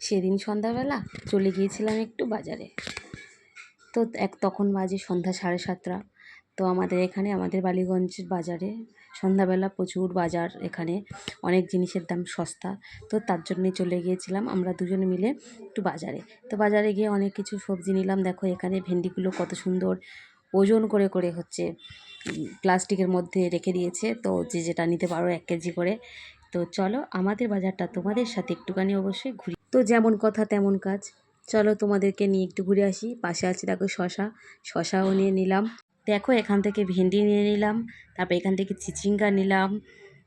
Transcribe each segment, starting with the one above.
সেদিন সন্ধ্যাবেলা চলে গিয়েছিলাম একটু বাজারে। তো তখন বাজে সন্ধ্যা 7:30। তো আমাদের এখানে আমাদের বালিগঞ্জ বাজারে সন্ধ্যাবেলা প্রচুর বাজার, এখানে অনেক জিনিসের দাম সস্তা। তো তার জন্যে চলে গিয়েছিলাম আমরা দুজনে মিলে একটু বাজারে। তো বাজারে গিয়ে অনেক কিছু সবজি নিলাম। দেখো এখানে ভেন্ডিগুলো কত সুন্দর ওজন করে করে হচ্ছে প্লাস্টিকের মধ্যে রেখে দিয়েছে। তো যে যেটা নিতে পারো 1 কেজি করে। তো চলো আমাদের বাজারটা তোমাদের সাথে একটুখানি অবশ্যই ঘুরি। তো যেমন কথা তেমন কাজ, চলো তোমাদেরকে নিয়ে একটু ঘুরে আসি। পাশে আছে দেখো শশাও নিয়ে নিলাম। দেখো এখান থেকে ভেন্ডি নিয়ে নিলাম, তারপর এখান থেকে চিচিঙ্গা নিলাম,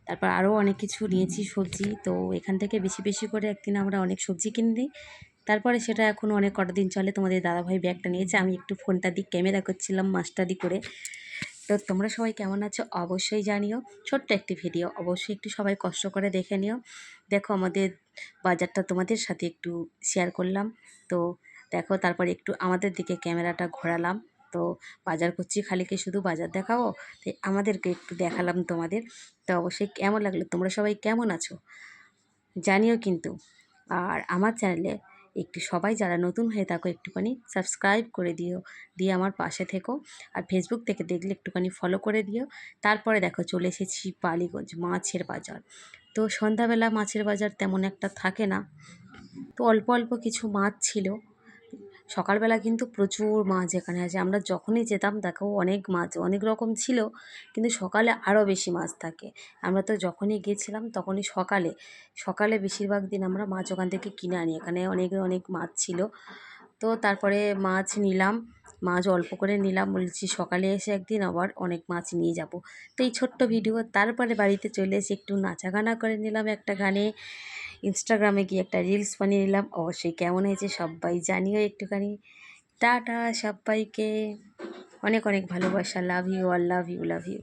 তারপর আরও অনেক কিছু নিয়েছি সবজি। তো এখান থেকে বেশি বেশি করে একদিন আমরা অনেক সবজি কিনে নিই। তারপরে সেটা এখন অনেক কটা দিন চলে। তোমাদের দাদাভাই ব্যাগটা নিয়েছে, আমি একটু ফোনটা দিয়ে ক্যামেরা করছিলাম মাস্টারি করে। তো তোমরা সবাই কেমন আছো অবশ্যই জানিও। ছোট্ট একটি ভিডিও, অবশ্যই একটু সবাই কষ্ট করে দেখে নিও। দেখো আমাদের বাজারটা তোমাদের সাথে একটু শেয়ার করলাম। তো দেখো তারপরে একটু আমাদের দিকে ক্যামেরাটা ঘোরালাম। তো বাজার করছি, খালি কি শুধু বাজার দেখাবো? তাই আমাদেরকে একটু দেখালাম তোমাদের। তো অবশ্যই কেমন লাগলো, তোমরা সবাই কেমন আছো জানিও কিন্তু। আর আমার চ্যানেলে একটু সবাই যারা নতুন হয়ে থাকো একটুখানি সাবস্ক্রাইব করে দিও, দিয়ে আমার পাশে থেকো। আর ফেসবুক থেকে দেখলে একটুখানি ফলো করে দিও। তারপরে দেখো চলে এসেছি বালিগঞ্জ মাছের বাজার। তো সন্ধ্যাবেলা মাছের বাজার তেমন একটা থাকে না, তো অল্প অল্প কিছু মাছ ছিল। সকালবেলা কিন্তু প্রচুর মাছ এখানে আছে, আমরা যখনই যেতাম দেখো অনেক মাছ অনেক রকম ছিল, কিন্তু সকালে আরও বেশি মাছ থাকে। আমরা তো যখনই গিয়েছিলাম তখনই সকালে সকালে বেশিরভাগ দিন আমরা মাছ ওখান থেকে কিনে আনি, এখানে অনেক অনেক মাছ ছিল। তো তারপরে মাছ নিলাম, মাছ অল্প করে নিলাম, বলছি সকালে এসে একদিন আবার অনেক মাছ নিয়ে যাব। তো এই ছোট্ট ভিডিও, তারপরে বাড়িতে চলে এসে একটু নাচা গানা করে নিলাম একটা গানে, ইনস্টাগ্রামে গিয়ে একটা রিলস বানিয়ে নিলাম। অবশ্যই কেমন হয়েছে সবাই জানিও একটুখানি। টাটা সবাইকে, অনেক অনেক ভালোবাসা, love you all, love you love you.